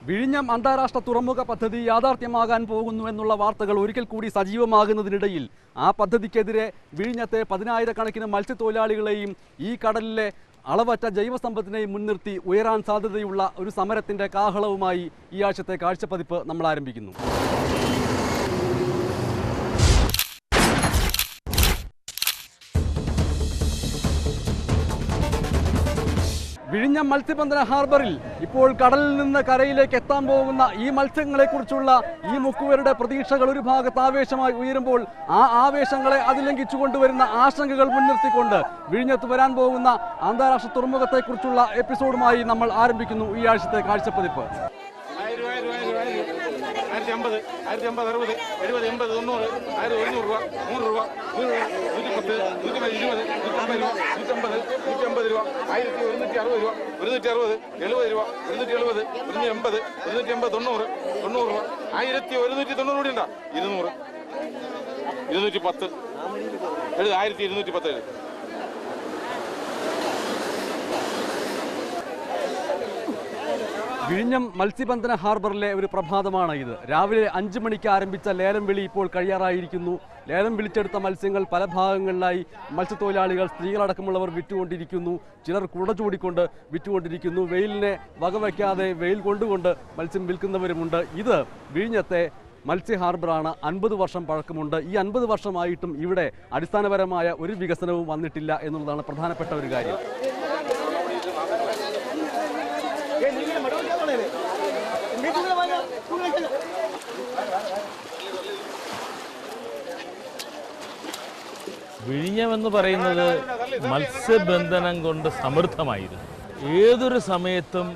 വിഴിഞ്ഞം അന്താരാഷ്ട്ര തുറമുഖ പദ്ധതി യാഥാർത്ഥ്യമാകാൻ പോകുന്നു എന്നുള്ള വാർത്തകൾ ഒരിക്കൽ കൂടി സജീവമാകുന്നതിനിടയിൽ ആ പദ്ധതിക്കെതിരെ വിഴിഞ്ഞത്തെ 10,000-കണക്കിന് മത്സ്യത്തൊഴിലാളികളെയും ഈ കടലിലെ അളവറ്റ ജൈവസമ്പത്തിനെയും മുൻനിർത്തി ഉയരാൻ സാധ്യതയുള്ള ഒരു സമരത്തിൻ്റെ കാഹളവുമായി ഈ ആഴ്ചത്തെ കാഴ്ചപ്പതിപ്പ് നമ്മൾ ആരംഭിക്കുന്നു. വിഴിഞ്ഞം മത്സ്യബന്ധന ഹാർബറിൽ ഇപ്പോൾ കടലിൽ നിന്ന് കരയിലേക്ക് എത്താൻ പോകുന്ന ഈ മത്സ്യങ്ങളെക്കുറിച്ചുള്ള ഈ മുക്കുവരുടെ പ്രതീക്ഷകൾ ഒരു ഭാഗത്ത് ആവേശമായി ഉയരുമ്പോൾ ആ ആവേശങ്ങളെ അതിലംഘിച്ചു കൊണ്ടുവരുന്ന ആശങ്കകൾ മുൻനിർത്തിക്കൊണ്ട് വിഴിഞ്ഞത്ത് വരാൻ പോകുന്ന അന്താരാഷ്ട്ര തുറമുഖത്തെക്കുറിച്ചുള്ള എപ്പിസോഡുമായി നമ്മൾ ആരംഭിക്കുന്നു ഈ ആഴ്ചത്തെ കാഴ്ചപ്പതിപ്പ്. 1050, 60, 70, 80, 90, 100, 100 രൂപ, 100 രൂപ, 110, 120, 150 രൂപ, 1160 രൂപ, 160, 70 രൂപ, 170, 180, 180, 90 രൂപ, 1190 കൂടി ഉണ്ടാ, 200, 210, 1210. വിഴിഞ്ഞം മത്സ്യബന്ധന ഹാർബറിലെ ഒരു പ്രഭാതമാണ് ഇത്. രാവിലെ 5 മണിക്ക് ആരംഭിച്ച ലേലം വിളി ഇപ്പോൾ കഴിയാറായിരിക്കുന്നു. ലേലം വിളിച്ചെടുത്ത മത്സ്യങ്ങൾ പല ഭാഗങ്ങളിലായി മത്സ്യത്തൊഴിലാളികൾ, സ്ത്രീകളടക്കമുള്ളവർ വിറ്റുകൊണ്ടിരിക്കുന്നു. ചിലർ കുട ചൂടിക്കൊണ്ട് വിറ്റുകൊണ്ടിരിക്കുന്നു. വെയിലിനെ വകവയ്ക്കാതെ വെയിൽ കൊണ്ടുകൊണ്ട് മത്സ്യം വിൽക്കുന്നവരുമുണ്ട്. ഇത് വിഴിഞ്ഞത്തെ മത്സ്യ ഹാർബറാണ്. 50 വർഷം പഴക്കമുണ്ട്. ഈ 50 വർഷമായിട്ടും ഇവിടെ അടിസ്ഥാനപരമായ ഒരു വികസനവും വന്നിട്ടില്ല എന്നുള്ളതാണ് പ്രധാനപ്പെട്ട ഒരു കാര്യം. വിഴിഞ്ഞമെന്ന് പറയുന്നത് മത്സ്യബന്ധനം കൊണ്ട് സമൃദ്ധമായിരുന്നു. ഏതൊരു സമയത്തും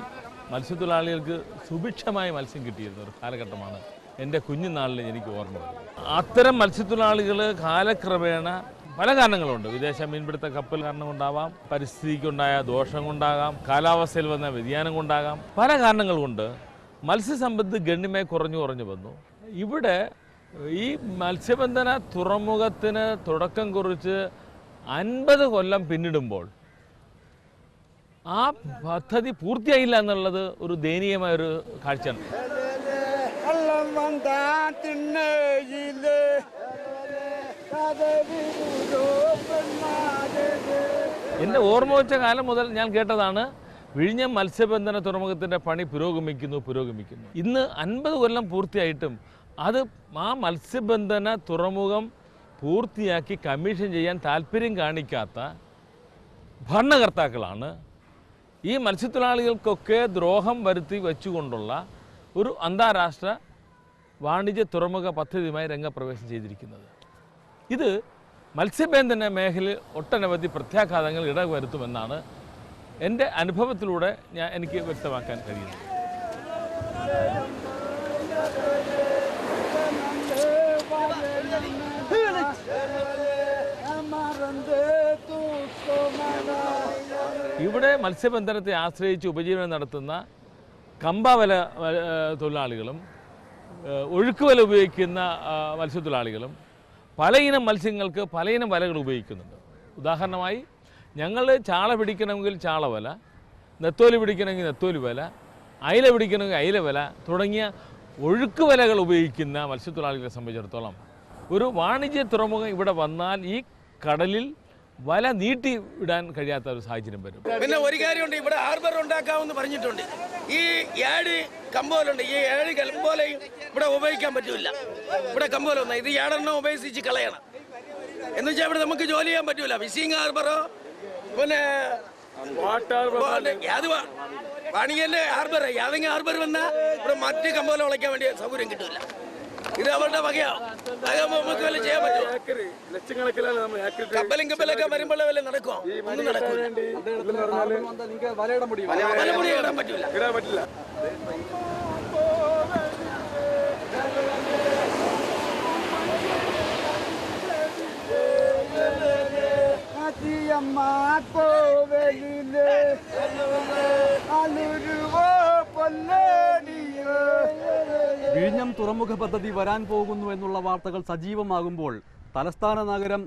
മത്സ്യത്തൊഴിലാളികൾക്ക് സുഭിക്ഷമായ മത്സ്യം കിട്ടിയിരുന്ന ഒരു കാലഘട്ടമാണ് എൻ്റെ കുഞ്ഞുനാളിൽ എനിക്ക് ഓർമ്മ വരുന്നത്. അത്തരം മത്സ്യത്തൊഴിലാളികൾ കാലക്രമേണ പല കാരണങ്ങളുണ്ട്. വിദേശ മീൻപിടുത്ത കപ്പൽ കാരണം കൊണ്ടാവാം, പരിസ്ഥിതിക്കുണ്ടായ ദോഷം കൊണ്ടാകാം, കാലാവസ്ഥയിൽ വന്ന വ്യതിയാനം കൊണ്ടാകാം, പല കാരണങ്ങൾ കൊണ്ട് മത്സ്യസമ്പത്ത് ഗണ്യമായി കുറഞ്ഞു വന്നു. ഇവിടെ ഈ മത്സ്യബന്ധന തുറമുഖത്തിന് തുടക്കം കുറിച്ച് 50 കൊല്ലം പിന്നിടുമ്പോൾ ആ പദ്ധതി പൂർത്തിയായില്ല എന്നുള്ളത് ഒരു ദയനീയമായൊരു കാഴ്ചയാണ്. എൻ്റെ ഓർമ്മ വെച്ച കാലം മുതൽ ഞാൻ കേട്ടതാണ് വിഴിഞ്ഞം മത്സ്യബന്ധന തുറമുഖത്തിൻ്റെ പണി പുരോഗമിക്കുന്നു. ഇന്ന് 50 കൊല്ലം പൂർത്തിയായിട്ടും അത് ആ മത്സ്യബന്ധന തുറമുഖം പൂർത്തിയാക്കി കമ്മീഷൻ ചെയ്യാൻ താല്പര്യം കാണിക്കാത്ത ഭരണകർത്താക്കളാണ് ഈ മത്സ്യത്തൊഴിലാളികൾക്കൊക്കെ ദ്രോഹം വരുത്തി വെച്ചുകൊണ്ടുള്ള ഒരു അന്താരാഷ്ട്ര വാണിജ്യ തുറമുഖ പദ്ധതിയുമായി രംഗപ്രവേശം ചെയ്തിരിക്കുന്നത്. ഇത് മത്സ്യബന്ധന മേഖലയിൽ ഒട്ടനവധി പ്രത്യാഘാതങ്ങൾ ഇടവരുത്തുമെന്നാണ് എൻ്റെ അനുഭവത്തിലൂടെ എനിക്ക് വ്യക്തമാക്കാൻ കഴിയുന്നത്. ഇവിടെ മത്സ്യബന്ധനത്തെ ആശ്രയിച്ച് ഉപജീവനം നടത്തുന്ന കമ്പവല തൊഴിലാളികളും ഒഴുക്കുവല ഉപയോഗിക്കുന്ന മത്സ്യത്തൊഴിലാളികളും പലയിനം മത്സ്യങ്ങൾക്ക് പലയിനം വലകൾ ഉപയോഗിക്കുന്നുണ്ട്. ഉദാഹരണമായി ഞങ്ങൾ ചാള പിടിക്കണമെങ്കിൽ ചാളവല, നെത്തോലി പിടിക്കണമെങ്കിൽ നെത്തോലി വല, അയില പിടിക്കണമെങ്കിൽ അയില വല തുടങ്ങിയ ഒഴുക്കുവലകൾ ഉപയോഗിക്കുന്ന മത്സ്യത്തൊഴിലാളികളെ സംബന്ധിച്ചിടത്തോളം ഒരു വാണിജ്യ തുറമുഖം ഇവിടെ വന്നാൽ ഈ കടലിൽ വല നീട്ടി വിടാൻ കഴിയാത്ത ഒരു സാഹചര്യം വരും. പിന്നെ ഒരു കാര്യമുണ്ട്, ഇവിടെ ഹാർബർ ഉണ്ടാക്കാമെന്ന് പറഞ്ഞിട്ടുണ്ട്. ഈ 7 കമ്പോലുണ്ട്. ഈ 7 കമ്പോലയും ഇവിടെ ഉപയോഗിക്കാൻ പറ്റില്ല. ഇവിടെ കമ്പോലൊന്നും ഇത് 7 ഉപയോഗിച്ച് കളയണം. എന്ന് വെച്ചാൽ ഇവിടെ നമുക്ക് ജോലി ചെയ്യാൻ പറ്റൂല. ഫിഷിംഗ് ഹാർബറോ പിന്നെ വാണിജ്യന്റെ ഹാർബർ ഏതെങ്കിലും ഹാർബർ വന്നാൽ ഇവിടെ മറ്റ് കമ്പോലം ഉളയ്ക്കാൻ വേണ്ടി സൗകര്യം കിട്ടില്ല. ഇത് അവരുടെ വകയാണ്. നമുക്ക് വല്ല ചെയ്യാൻ പറ്റുമോ? കപ്പലൊക്കെ വരുമ്പോൾ വല്ല നടക്കുമോ? ഒന്നും നടക്കില്ല. വലമുടി ഇടാൻ പറ്റില്ല. വിഴിഞ്ഞം തുറമുഖ പദ്ധതി വരാൻ പോകുന്നു എന്നുള്ള വാർത്തകൾ സജീവമാകുമ്പോൾ തലസ്ഥാന നഗരം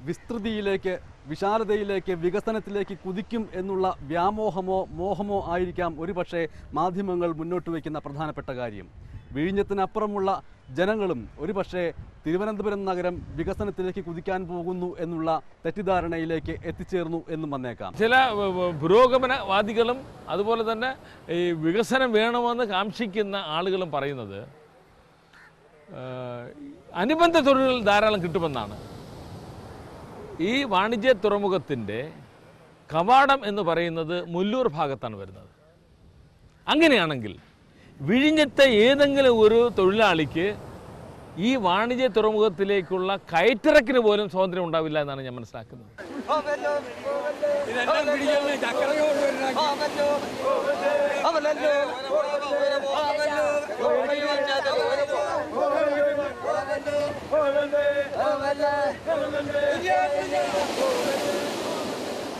വിസ്തൃതിയിലേക്ക്, വിശാലതയിലേക്ക്, വികസനത്തിലേക്ക് കുതിക്കും എന്നുള്ള വ്യാമോഹമോ മോഹമോ ആയിരിക്കാം ഒരുപക്ഷെ മാധ്യമങ്ങൾ മുന്നോട്ട് വയ്ക്കുന്ന പ്രധാനപ്പെട്ട കാര്യം. വിഴിഞ്ഞത്തിനപ്പുറമുള്ള ജനങ്ങളും ഒരുപക്ഷെ തിരുവനന്തപുരം നഗരം വികസനത്തിലേക്ക് കുതിക്കാൻ പോകുന്നു എന്നുള്ള തെറ്റിദ്ധാരണയിലേക്ക് എത്തിച്ചേർന്നു എന്നും വന്നേക്കാം. ചില പുരോഗമനവാദികളും അതുപോലെ തന്നെ ഈ വികസനം വേണമെന്ന് കാംക്ഷിക്കുന്ന ആളുകളും പറയുന്നത് അനുബന്ധ തൊഴിലുകൾ ധാരാളം കിട്ടുമെന്നാണ്. ഈ വാണിജ്യ തുറമുഖത്തിൻ്റെ കവാടം എന്ന് പറയുന്നത് മുല്ലൂർ ഭാഗത്താണ് വരുന്നത്. അങ്ങനെയാണെങ്കിൽ വിഴിഞ്ഞത്തെ ഏതെങ്കിലും ഒരു തൊഴിലാളിക്ക് ഈ വാണിജ്യ തുറമുഖത്തിലേക്കുള്ള കയറ്റിറക്കിന് പോലും സ്വാതന്ത്ര്യം ഉണ്ടാവില്ല എന്നാണ് ഞാൻ മനസ്സിലാക്കുന്നത്.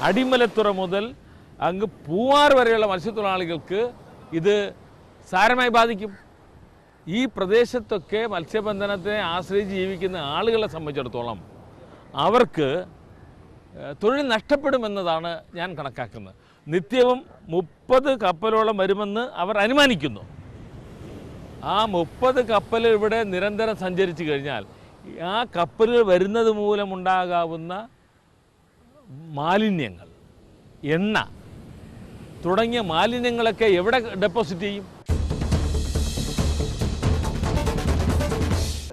അടിമലത്തുറ മുതൽ അങ്ങ് പൂവാർ വരെയുള്ള മത്സ്യത്തൊഴിലാളികൾക്ക് ഇത് സാരമായി ബാധിക്കും. ഈ പ്രദേശത്തൊക്കെ മത്സ്യബന്ധനത്തെ ആശ്രയിച്ച് ജീവിക്കുന്ന ആളുകളെ സംബന്ധിച്ചിടത്തോളം അവർക്ക് തൊഴിൽ നഷ്ടപ്പെടുമെന്നതാണ് ഞാൻ കണക്കാക്കുന്നത്. നിത്യവും 30 കപ്പലോളം വരുമെന്ന് അവർ അനുമാനിക്കുന്നു. ആ 30 കപ്പൽ ഇവിടെ നിരന്തരം സഞ്ചരിച്ചു കഴിഞ്ഞാൽ ആ കപ്പലുകൾ വരുന്നത് മൂലമുണ്ടാകാവുന്ന മാലിന്യങ്ങൾ, എണ്ണ തുടങ്ങിയ മാലിന്യങ്ങളൊക്കെ എവിടെ ഡെപ്പോസിറ്റ് ചെയ്യും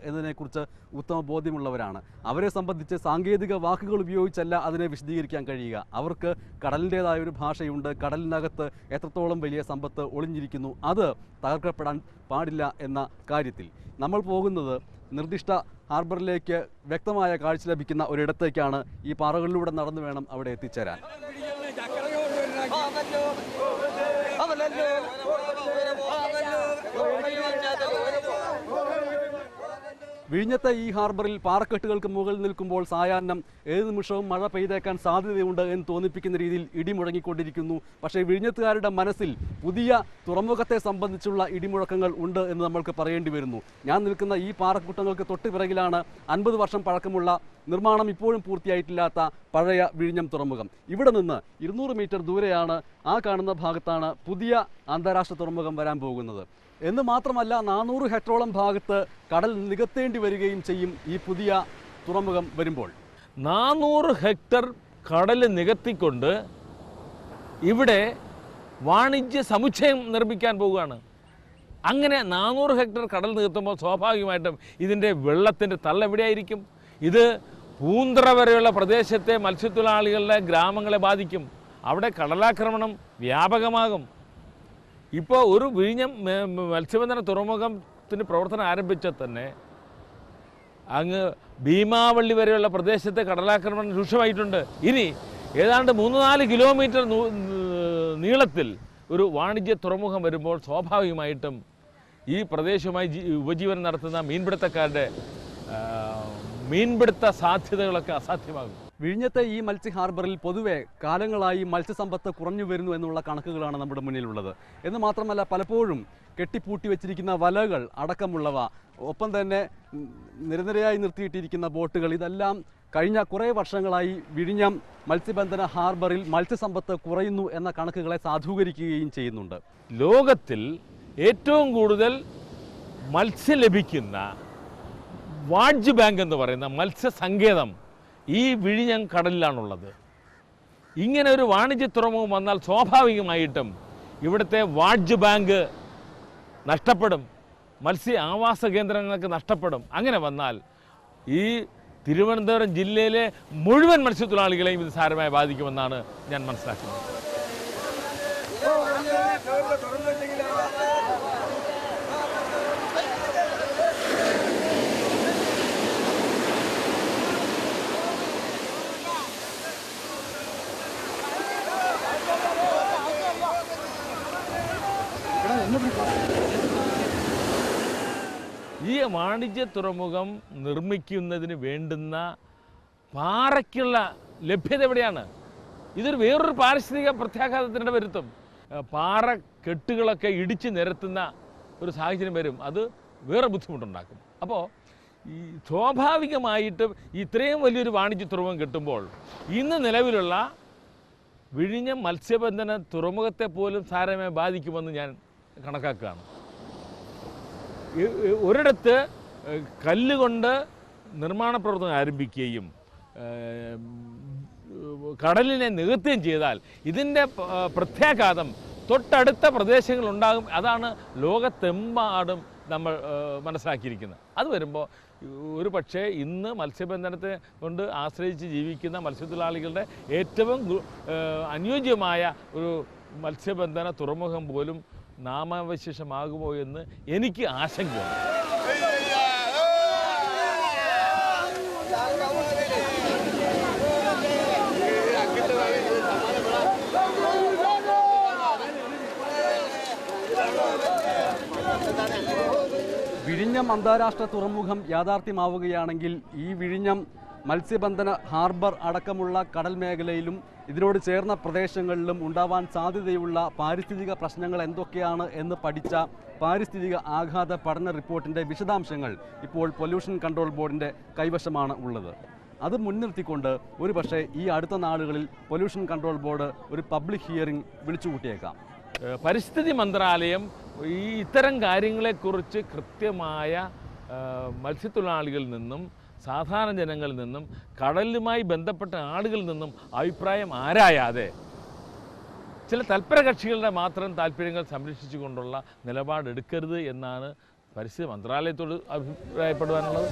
എന്നതിനെക്കുറിച്ച് ഉത്തമ ബോധ്യമുള്ളവരാണ്. അവരെ സംബന്ധിച്ച് സാങ്കേതിക വാക്കുകൾ ഉപയോഗിച്ചല്ല അതിനെ വിശദീകരിക്കാൻ കഴിയുക. അവർക്ക് കടലിൻ്റേതായ ഒരു ഭാഷയുണ്ട്. കടലിനകത്ത് എത്രത്തോളം വലിയ സമ്പത്ത് ഒളിഞ്ഞിരിക്കുന്നു, അത് തകർക്കപ്പെടാൻ പാടില്ല എന്ന കാര്യത്തിൽ. നമ്മൾ പോകുന്നത് നിർദ്ദിഷ്ട ഹാർബറിലേക്ക് വ്യക്തമായ കാഴ്ച ലഭിക്കുന്ന ഒരിടത്തേക്കാണ്. ഈ പാറകളിലൂടെ നടന്നു വേണം അവിടെ എത്തിച്ചേരാൻ. വിഴിഞ്ഞത്തെ ഈ ഹാർബറിൽ പാറക്കെട്ടുകൾക്ക് മുകളിൽ നിൽക്കുമ്പോൾ സായാഹ്നം ഏത് നിമിഷവും മഴ പെയ്തേക്കാൻ സാധ്യതയുണ്ട് എന്ന് തോന്നിപ്പിക്കുന്ന രീതിയിൽ ഇടിമുഴങ്ങിക്കൊണ്ടിരിക്കുന്നു. പക്ഷേ വിഴിഞ്ഞത്തുകാരുടെ മനസ്സിൽ പുതിയ തുറമുഖത്തെ സംബന്ധിച്ചുള്ള ഇടിമുഴക്കങ്ങൾ ഉണ്ട് എന്ന് നമ്മൾക്ക് പറയേണ്ടി വരുന്നു. ഞാൻ നിൽക്കുന്ന ഈ പാറക്കൂട്ടങ്ങൾക്ക് തൊട്ട് പിറകിലാണ് 50 വർഷം പഴക്കമുള്ള, നിർമ്മാണം ഇപ്പോഴും പൂർത്തിയായിട്ടില്ലാത്ത പഴയ വിഴിഞ്ഞം തുറമുഖം. ഇവിടെ നിന്ന് 200 മീറ്റർ ദൂരെയാണ്, ആ കാണുന്ന ഭാഗത്താണ് പുതിയ അന്താരാഷ്ട്ര തുറമുഖം വരാൻ പോകുന്നത്. എന്ന് മാത്രമല്ല 400 ഹെക്ടറോളം ഭാഗത്ത് കടൽ നികത്തേണ്ടി വരികയും ചെയ്യും ഈ പുതിയ തുറമുഖം വരുമ്പോൾ. 400 ഹെക്ടർ കടൽ നികത്തിക്കൊണ്ട് ഇവിടെ വാണിജ്യ സമുച്ചയം നിർമ്മിക്കാൻ പോവുകയാണ്. അങ്ങനെ 400 ഹെക്ടർ കടൽ നികത്തുമ്പോൾ സ്വാഭാവികമായിട്ടും ഇതിൻ്റെ വെള്ളത്തിൻ്റെ തള്ളെവിടെയായിരിക്കും? ഇത് പൂന്തറ വരെയുള്ള പ്രദേശത്തെ മത്സ്യത്തൊഴിലാളികളുടെ ഗ്രാമങ്ങളെ ബാധിക്കും. അവിടെ കടലാക്രമണം വ്യാപകമാകും. ഇപ്പോൾ ഒരു വിഴിഞ്ഞം മത്സ്യബന്ധന തുറമുഖത്തിന് പ്രവർത്തനം ആരംഭിച്ചാൽ തന്നെ അങ്ങ് ഭീമാവള്ളി വരെയുള്ള പ്രദേശത്തെ കടലാക്രമണം രൂക്ഷമായിട്ടുണ്ട്. ഇനി ഏതാണ്ട് 3-4 കിലോമീറ്റർ നീളത്തിൽ ഒരു വാണിജ്യ തുറമുഖം വരുമ്പോൾ സ്വാഭാവികമായിട്ടും ഈ പ്രദേശവുമായി ഉപജീവനം നടത്തുന്ന മീൻപിടുത്തക്കാരുടെ മീൻപിടുത്ത സാധ്യതകളൊക്കെ അസാധ്യമാകും. വിഴിഞ്ഞത്തെ ഈ മത്സ്യ ഹാർബറിൽ പൊതുവെ കാലങ്ങളായി മത്സ്യസമ്പത്ത് കുറഞ്ഞു വരുന്നു എന്നുള്ള കണക്കുകളാണ് നമ്മുടെ മുന്നിലുള്ളത്. എന്ന് മാത്രമല്ല പലപ്പോഴും കെട്ടിപ്പൂട്ടി വെച്ചിരിക്കുന്ന വലകൾ അടക്കമുള്ളവ, ഒപ്പം തന്നെ നിരനിരയായി നിർത്തിയിട്ടിരിക്കുന്ന ബോട്ടുകൾ, ഇതെല്ലാം കഴിഞ്ഞ കുറേ വർഷങ്ങളായി വിഴിഞ്ഞം മത്സ്യബന്ധന ഹാർബറിൽ മത്സ്യസമ്പത്ത് കുറയുന്നു എന്ന കണക്കുകളെ സാധൂകരിക്കുകയും ചെയ്യുന്നുണ്ട്. ലോകത്തിൽ ഏറ്റവും കൂടുതൽ മത്സ്യം ലഭിക്കുന്ന വാഡ്ജ് ബാങ്ക് എന്ന് പറയുന്ന മത്സ്യസങ്കേതം ഈ വിഴിഞ്ഞം കടലിലാണുള്ളത്. ഇങ്ങനെ ഒരു വാണിജ്യ തുറമുഖം വന്നാൽ സ്വാഭാവികമായിട്ടും ഇവിടുത്തെ വാഡ്ജ് ബാങ്ക് നഷ്ടപ്പെടും, മത്സ്യ ആവാസ കേന്ദ്രങ്ങൾക്ക് നഷ്ടപ്പെടും. അങ്ങനെ വന്നാൽ ഈ തിരുവനന്തപുരം ജില്ലയിലെ മുഴുവൻ മത്സ്യത്തൊഴിലാളികളെയും ഇത് സാരമായി ബാധിക്കുമെന്നാണ് ഞാൻ മനസ്സിലാക്കുന്നത്. ഈ വാണിജ്യ തുറമുഖം നിർമ്മിക്കുന്നതിന് വേണ്ടുന്ന പാറയ്ക്കുള്ള ലഭ്യത എവിടെയാണ്? ഇതൊരു വേറൊരു പാരിസ്ഥിതിക പ്രത്യാഘാതത്തിനിടെ വരുത്തും. പാറ കെട്ടുകളൊക്കെ ഇടിച്ച് നിരത്തുന്ന ഒരു സാഹചര്യം വരും. അത് വേറെ ബുദ്ധിമുട്ടുണ്ടാക്കും. അപ്പോൾ ഈ സ്വാഭാവികമായിട്ടും ഇത്രയും വലിയൊരു വാണിജ്യ തുറമുഖം കിട്ടുമ്പോൾ ഇന്ന് നിലവിലുള്ള വിഴിഞ്ഞം മത്സ്യബന്ധന തുറമുഖത്തെ പോലും സാരമായി ബാധിക്കുമെന്ന് ഞാൻ കണക്കാക്കുകയാണ്. ഒരിടത്ത് കല്ലുകൊണ്ട് നിർമ്മാണ പ്രവർത്തനം ആരംഭിക്കുകയും കടലിനെ നികത്തുകയും ചെയ്താൽ ഇതിൻ്റെ പ്രത്യാഘാതം തൊട്ടടുത്ത പ്രദേശങ്ങളുണ്ടാകും. അതാണ് ലോകത്തെമ്പാടും നമ്മൾ മനസ്സിലാക്കിയിരിക്കുന്നത്. അത് വരുമ്പോൾ ഒരു പക്ഷേ ഇന്ന് മത്സ്യബന്ധനത്തെ കൊണ്ട് ആശ്രയിച്ച് ജീവിക്കുന്ന മത്സ്യത്തൊഴിലാളികളുടെ ഏറ്റവും അനുയോജ്യമായ ഒരു മത്സ്യബന്ധന തുറമുഖം പോലും നാമാവശേഷമാകുമോ എന്ന് എനിക്ക് ആശങ്കയുണ്ട്. വിഴിഞ്ഞം അന്താരാഷ്ട്ര തുറമുഖം യാഥാർത്ഥ്യമാവുകയാണെങ്കിൽ ഈ വിഴിഞ്ഞം മത്സ്യബന്ധന ഹാർബർ അടക്കമുള്ള കടൽ മേഖലയിലും ഇതിനോട് ചേർന്ന പ്രദേശങ്ങളിലും ഉണ്ടാവാൻ സാധ്യതയുള്ള പാരിസ്ഥിതിക പ്രശ്നങ്ങൾ എന്തൊക്കെയാണ് എന്ന് പഠിച്ച പാരിസ്ഥിതിക ആഘാത പഠന റിപ്പോർട്ടിൻ്റെ വിശദാംശങ്ങൾ ഇപ്പോൾ പൊല്യൂഷൻ കൺട്രോൾ ബോർഡിൻ്റെ കൈവശമാണ് ഉള്ളത്. അത് മുൻനിർത്തിക്കൊണ്ട് ഒരുപക്ഷെ ഈ അടുത്ത നാളുകളിൽ പൊല്യൂഷൻ കൺട്രോൾ ബോർഡ് ഒരു പബ്ലിക് ഹിയറിംഗ് വിളിച്ചുകൂട്ടിയേക്കാം. പരിസ്ഥിതി മന്ത്രാലയം ഇത്തരം കാര്യങ്ങളെക്കുറിച്ച് കൃത്യമായ മത്സ്യത്തൊഴിലാളികളിൽ നിന്നും സാധാരണ ജനങ്ങളിൽ നിന്നും കടലുമായി ബന്ധപ്പെട്ട ആളുകളിൽ നിന്നും അഭിപ്രായം ആരായാതെ ചില തൽപര കക്ഷികളുടെ മാത്രം താല്പര്യങ്ങൾ സംരക്ഷിച്ചുകൊണ്ടുള്ള നിലപാടെടുക്കരുത് എന്നാണ് പരിസ്ഥിതി മന്ത്രാലയത്തോട് അഭിപ്രായപ്പെടുവാനുള്ളത്.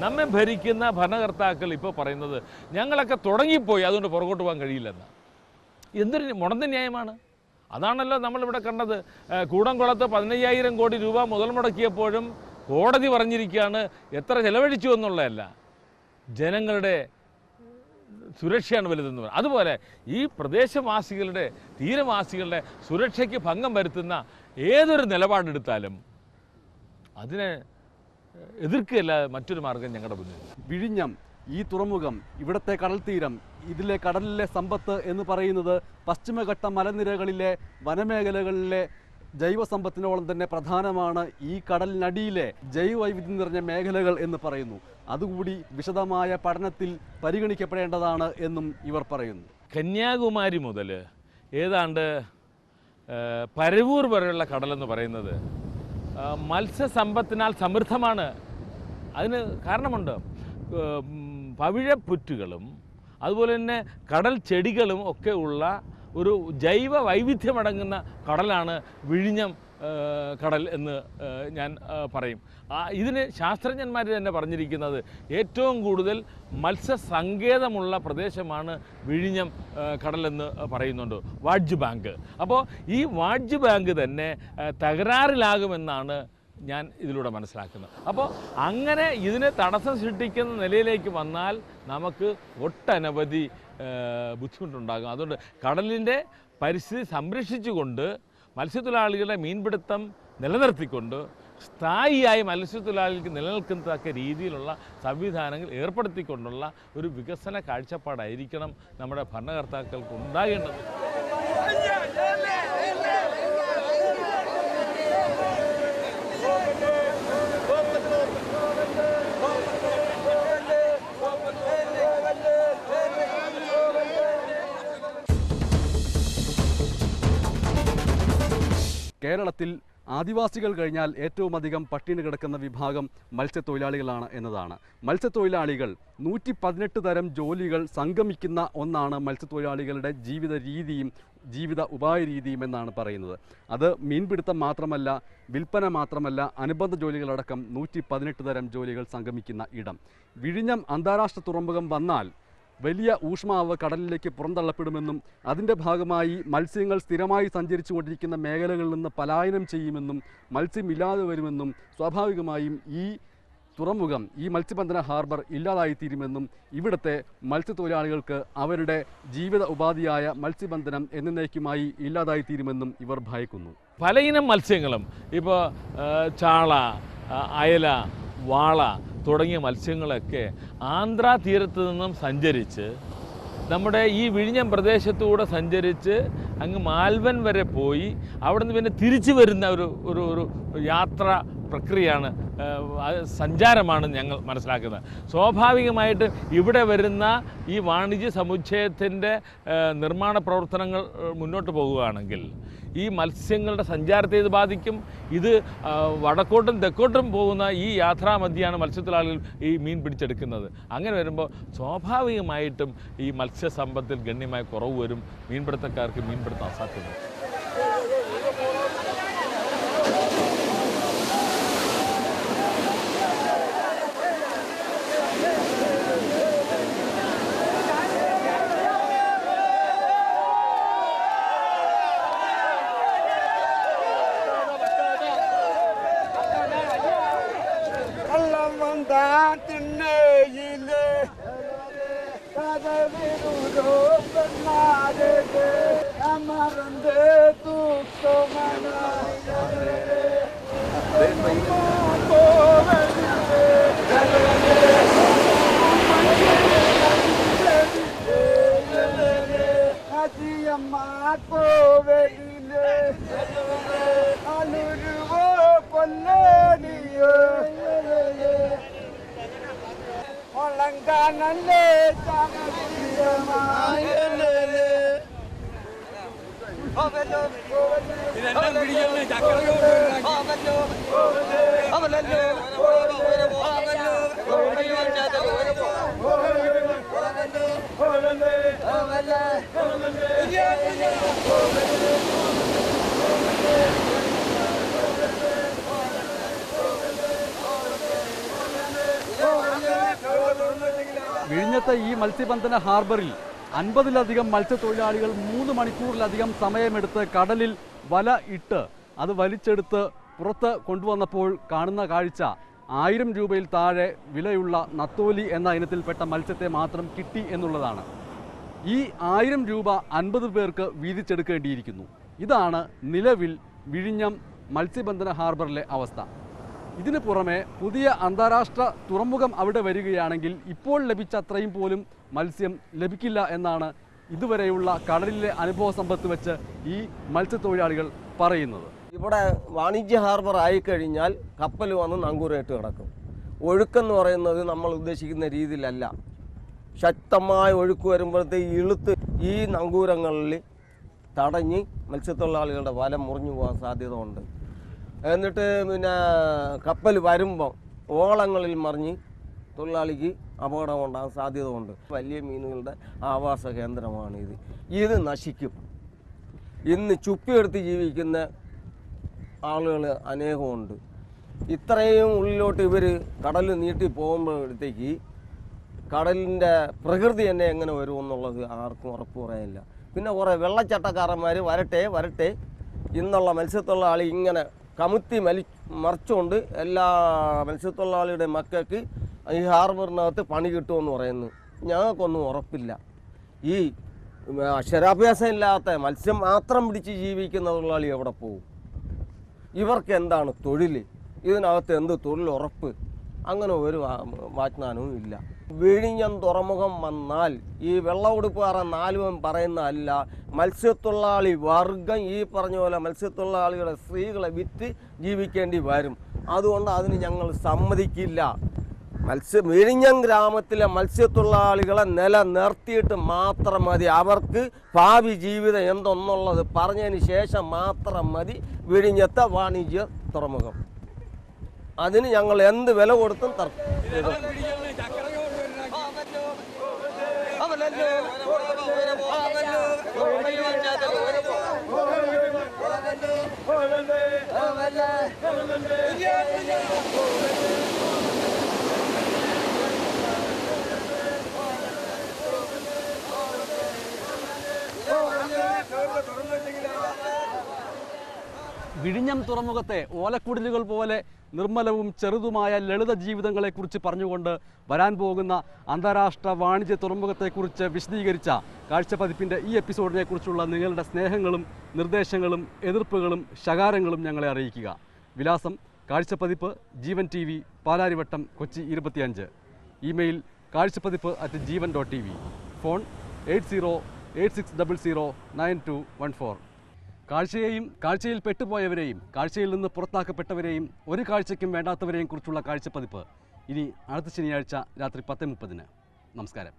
നമ്മെ ഭരിക്കുന്ന ഭരണകർത്താക്കൾ ഇപ്പോൾ പറയുന്നത് ഞങ്ങളൊക്കെ തുടങ്ങിപ്പോയി, അതുകൊണ്ട് പുറകോട്ട് പോകാൻ കഴിയില്ലെന്ന്. എന്തൊരു മുടന്ത ന്യായമാണ്. അതാണല്ലോ നമ്മളിവിടെ കണ്ടത്. കൂടംകുളത്ത് 15,000 കോടി രൂപ മുതൽ മുടക്കിയപ്പോഴും കോടതി പറഞ്ഞിരിക്കുകയാണ് എത്ര ചെലവഴിച്ചു എന്നുള്ളതല്ല, ജനങ്ങളുടെ സുരക്ഷയാണ് വലുതെന്ന് പറയുന്നത്. അതുപോലെ ഈ പ്രദേശവാസികളുടെ തീരവാസികളുടെ സുരക്ഷയ്ക്ക് ഭംഗം വരുത്തുന്ന ഏതൊരു നിലപാടെടുത്താലും അതിനെ എതിർക്കുകയല്ല മറ്റൊരു മാർഗം ഞങ്ങളുടെ മുന്നിൽ. വിഴിഞ്ഞം, ഈ തുറമുഖം, ഇവിടുത്തെ കടൽ തീരം, ഇതിലെ കടലിലെ സമ്പത്ത് എന്ന് പറയുന്നത് പശ്ചിമഘട്ട മലനിരകളിലെ വനമേഖലകളിലെ ജൈവസമ്പത്തിനോളം തന്നെ പ്രധാനമാണ്. ഈ കടലിനടിയിലെ ജൈവവൈവിധ്യം നിറഞ്ഞ മേഖലകൾ എന്ന് പറയുന്നു. അതുകൂടി വിശദമായ പഠനത്തിൽ പരിഗണിക്കപ്പെടേണ്ടതാണ് എന്നും ഇവർ പറയുന്നു. കന്യാകുമാരി മുതൽ ഏതാണ്ട് പരവൂർ വരെയുള്ള കടലെന്ന് പറയുന്നത് മത്സ്യസമ്പത്തിനാൽ സമൃദ്ധമാണ്. അതിന് കാരണമുണ്ട്. പവിഴപ്പുറ്റുകളും അതുപോലെ തന്നെ കടൽ ചെടികളും ഒക്കെ ഉള്ള ഒരു ജൈവ വൈവിധ്യമടങ്ങുന്ന കടലാണ് വിഴിഞ്ഞം കടൽ എന്ന് ഞാൻ പറയും. ഇതിന് ശാസ്ത്രജ്ഞന്മാർ തന്നെ പറഞ്ഞിരിക്കുന്നത് ഏറ്റവും കൂടുതൽ മത്സ്യസങ്കേതമുള്ള പ്രദേശമാണ് വിഴിഞ്ഞം കടലെന്ന് പറയുന്നുണ്ട്, വാഡ്ജ് ബാങ്ക്. അപ്പോൾ ഈ വാഡ്ജ് ബാങ്ക് തന്നെ തകരാറിലാകുമെന്നാണ് ഞാൻ ഇതിലൂടെ മനസ്സിലാക്കുന്നത്. അപ്പോൾ അങ്ങനെ ഇതിനെ തടസ്സം സൃഷ്ടിക്കുന്ന നിലയിലേക്ക് വന്നാൽ നമുക്ക് ഒട്ടനവധി ബുദ്ധിമുട്ടുണ്ടാകും. അതുകൊണ്ട് കടലിൻ്റെ പരിസ്ഥിതി സംരക്ഷിച്ചുകൊണ്ട് മത്സ്യത്തൊഴിലാളികളുടെ മീൻപിടുത്തം നിലനിർത്തിക്കൊണ്ട് സ്ഥായിയായി മത്സ്യത്തൊഴിലാളികൾക്ക് നിലനിൽക്കത്തക്ക രീതിയിലുള്ള സംവിധാനങ്ങൾ ഏർപ്പെടുത്തിക്കൊണ്ടുള്ള ഒരു വികസന കാഴ്ചപ്പാടായിരിക്കണം നമ്മുടെ ഭരണകർത്താക്കൾക്ക് ഉണ്ടാകേണ്ടത്. കേരളത്തിൽ ആദിവാസികൾ കഴിഞ്ഞാൽ ഏറ്റവും അധികം പട്ടിണി കിടക്കുന്ന വിഭാഗം മത്സ്യത്തൊഴിലാളികളാണ് എന്നതാണ്. മത്സ്യത്തൊഴിലാളികൾ 118 തരം ജോലികൾ സംഗമിക്കുന്ന ഒന്നാണ് മത്സ്യത്തൊഴിലാളികളുടെ ജീവിത രീതിയും ജീവിത ഉപായ രീതിയും എന്നാണ് പറയുന്നത്. അത് മീൻപിടുത്തം മാത്രമല്ല, വിൽപ്പന മാത്രമല്ല, അനുബന്ധ ജോലികളടക്കം 118 തരം ജോലികൾ സംഗമിക്കുന്ന ഇടം. വിഴിഞ്ഞം അന്താരാഷ്ട്ര തുറമുഖം വന്നാൽ വലിയ ഊഷ്മാവ് കടലിലേക്ക് പുറന്തള്ളപ്പെടുമെന്നും അതിൻ്റെ ഭാഗമായി മത്സ്യങ്ങൾ സ്ഥിരമായി സഞ്ചരിച്ചു കൊണ്ടിരിക്കുന്ന മേഖലകളിൽ നിന്ന് പലായനം ചെയ്യുമെന്നും മത്സ്യമില്ലാതെ വരുമെന്നും സ്വാഭാവികമായും ഈ തുറമുഖം, ഈ മത്സ്യബന്ധന ഹാർബർ ഇല്ലാതായിത്തീരുമെന്നും ഇവിടുത്തെ മത്സ്യത്തൊഴിലാളികൾക്ക് അവരുടെ ജീവിത ഉപാധിയായ മത്സ്യബന്ധനം എന്നേക്കുമായി ഇല്ലാതായിത്തീരുമെന്നും ഇവർ ഭയക്കുന്നു. പലയിനം മത്സ്യങ്ങളും ഇപ്പോൾ ചാള, അയല, വാള തുടങ്ങിയ മത്സ്യങ്ങളൊക്കെ ആന്ധ്രാ തീരത്ത് നിന്നും സഞ്ചരിച്ച് നമ്മുടെ ഈ വിഴിഞ്ഞം പ്രദേശത്തൂടെ സഞ്ചരിച്ച് അങ്ങ് മാൽവൻ വരെ പോയി അവിടെ നിന്ന് പിന്നെ തിരിച്ചു വരുന്ന ഒരു യാത്ര പ്രക്രിയയാണ്, സഞ്ചാരമാണ് ഞങ്ങൾ മനസ്സിലാക്കുന്നത്. സ്വാഭാവികമായിട്ട് ഇവിടെ വരുന്ന ഈ വാണിജ്യ സമുച്ചയത്തിൻ്റെ നിർമ്മാണ പ്രവർത്തനങ്ങൾ മുന്നോട്ട് പോകുകയാണെങ്കിൽ ഈ മത്സ്യങ്ങളുടെ സഞ്ചാരത്തെ ഇത് ബാധിക്കും. ഇത് വടക്കോട്ടും തെക്കോട്ടും പോകുന്ന ഈ യാത്രാമധ്യയാണ് മത്സ്യത്തൊഴിലാളികൾ ഈ മീൻ പിടിച്ചെടുക്കുന്നത്. അങ്ങനെ വരുമ്പോൾ സ്വാഭാവികമായിട്ടും ഈ മത്സ്യസമ്പത്തിൽ ഗണ്യമായ കുറവ് വരും. മീൻപിടുത്തക്കാർക്ക് മീൻപിടുത്തം അസാധ്യമാണ്. വിഴിഞ്ഞത്തെ ഈ മത്സ്യബന്ധന ഹാർബറിൽ 50-ലധികം മത്സ്യത്തൊഴിലാളികൾ 3 മണിക്കൂറിലധികം സമയമെടുത്ത് കടലിൽ വല ഇട്ട് അത് വലിച്ചെടുത്ത് പുറത്ത് കൊണ്ടുവന്നപ്പോൾ കാണുന്ന കാഴ്ച 1000 രൂപയിൽ താഴെ വിലയുള്ള നത്തോലി എന്ന ഇനത്തിൽപ്പെട്ട മത്സ്യത്തെ മാത്രം കിട്ടി എന്നുള്ളതാണ്. ഈ 1000 രൂപ 50 പേർക്ക് വീതിച്ചെടുക്കേണ്ടിയിരിക്കുന്നു. ഇതാണ് നിലവിൽ വിഴിഞ്ഞം മത്സ്യബന്ധന ഹാർബറിലെ അവസ്ഥ. ഇതിനു പുറമെ പുതിയ അന്താരാഷ്ട്ര തുറമുഖം അവിടെ വരികയാണെങ്കിൽ ഇപ്പോൾ ലഭിച്ച അത്രയും പോലും മത്സ്യം ലഭിക്കില്ല എന്നാണ് ഇതുവരെയുള്ള കടലിലെ അനുഭവ സമ്പത്ത് വെച്ച് ഈ മത്സ്യത്തൊഴിലാളികൾ പറയുന്നത്. ഇവിടെ വാണിജ്യ ഹാർബർ ആയിക്കഴിഞ്ഞാൽ കപ്പൽ വന്ന് നങ്കൂരയിട്ട് കിടക്കും. ഒഴുക്കെന്ന് പറയുന്നത് നമ്മൾ ഉദ്ദേശിക്കുന്ന രീതിയിലല്ല. ശക്തമായ ഒഴുക്ക് വരുമ്പോഴത്തേക്ക് ഇളുത്ത് ഈ നങ്കൂരങ്ങളിൽ തടഞ്ഞ് മത്സ്യത്തൊഴിലാളികളുടെ വല മുറിഞ്ഞു പോകാൻ സാധ്യത ഉണ്ട്. എന്നിട്ട് പിന്നെ കപ്പൽ വരുമ്പം ഓളങ്ങളിൽ മറിഞ്ഞ് തൊഴിലാളിക്ക് അപകടം ഉണ്ടാകാൻ സാധ്യത ഉണ്ട്. വലിയ മീനുകളുടെ ആവാസ കേന്ദ്രമാണ് ഇത് നശിക്കും. ഇന്ന് ചുപ്പിയെടുത്ത് ജീവിക്കുന്ന ആളുകൾ അനേകമുണ്ട്. ഇത്രയും ഉള്ളിലോട്ട് ഇവർ കടൽ നീട്ടി പോകുമ്പോഴത്തേക്ക് കടലിൻ്റെ പ്രകൃതി തന്നെ എങ്ങനെ വരുമെന്നുള്ളത് ആർക്കും ഉറപ്പ് പറയാനില്ല. പിന്നെ കുറേ വെള്ളച്ചട്ടക്കാരന്മാർ വരട്ടെ ഇന്നുള്ള മത്സ്യത്തൊഴിലാളി ഇങ്ങനെ കമുത്തി മറിച്ചുകൊണ്ട് എല്ലാ മത്സ്യത്തൊഴിലാളിയുടെ മക്കൾക്ക് ഈ ഹാർബറിനകത്ത് പണി കിട്ടുമെന്ന് പറയുന്നു. ഞങ്ങൾക്കൊന്നും ഉറപ്പില്ല. ഈ അക്ഷരാഭ്യാസം ഇല്ലാത്ത മത്സ്യം മാത്രം പിടിച്ച് ജീവിക്കുന്ന തൊഴിലാളി എവിടെ പോകും? ഇവർക്ക് എന്താണ് തൊഴിൽ? ഇതിനകത്ത് എന്ത് തൊഴിലുറപ്പ്? അങ്ങനെ ഒരു വാഗ്ദാനവും ഇല്ല. വിഴിഞ്ഞം തുറമുഖം വന്നാൽ ഈ വെള്ളമുടുപ്പുകാരൻ 4 പറയുന്നതല്ല, മത്സ്യത്തൊഴിലാളി വർഗം ഈ പറഞ്ഞ പോലെ മത്സ്യത്തൊഴിലാളികളെ സ്ത്രീകളെ വിറ്റ് ജീവിക്കേണ്ടി വരും. അതുകൊണ്ട് അതിന് ഞങ്ങൾ സമ്മതിക്കില്ല. വിഴിഞ്ഞം ഗ്രാമത്തിലെ മത്സ്യത്തൊഴിലാളികളെ നിലനിർത്തിയിട്ട് മാത്രം മതി. അവർക്ക് ഭാവി ജീവിതം എന്തെന്നുള്ളത് പറഞ്ഞതിന് ശേഷം മാത്രം മതി വിഴിഞ്ഞത്തെ വാണിജ്യ തുറമുഖം. അതിന് ഞങ്ങൾ എന്ത് വില കൊടുത്തും വിഴിഞ്ഞം തുറമുഖത്തെ ഓലക്കുടിലുകൾ പോലെ നിർമ്മലവും ചെറുതുമായ ലളിത ജീവിതങ്ങളെക്കുറിച്ച് പറഞ്ഞുകൊണ്ട് വരാൻ പോകുന്ന അന്താരാഷ്ട്ര വാണിജ്യ തുറമുഖത്തെക്കുറിച്ച് വിശദീകരിച്ച കാഴ്ചപ്പതിപ്പിൻ്റെ ഈ എപ്പിസോഡിനെക്കുറിച്ചുള്ള നിങ്ങളുടെ സ്നേഹങ്ങളും നിർദ്ദേശങ്ങളും എതിർപ്പുകളും ശകാരങ്ങളും ഞങ്ങളെ അറിയിക്കുക. വിലാസം കാഴ്ചപ്പതിപ്പ്, ജീവൻ TV, പാലാരിവട്ടം, കൊച്ചി 25. ഇമെയിൽ കാഴ്ചപ്പതിപ്പ്@jeevan.tv. ഫോൺ 8086009214. കാഴ്ചയിൽ പെട്ടുപോയവരെയും കാഴ്ചയിൽ നിന്ന് പുറത്താക്കപ്പെട്ടവരെയും ഒരു കാഴ്ചയ്ക്കും വേണ്ടാത്തവരെയും കുറിച്ചുള്ള കാഴ്ചപ്പതിപ്പ് ഇനി അടുത്ത ശനിയാഴ്ച രാത്രി 10:30. നമസ്കാരം.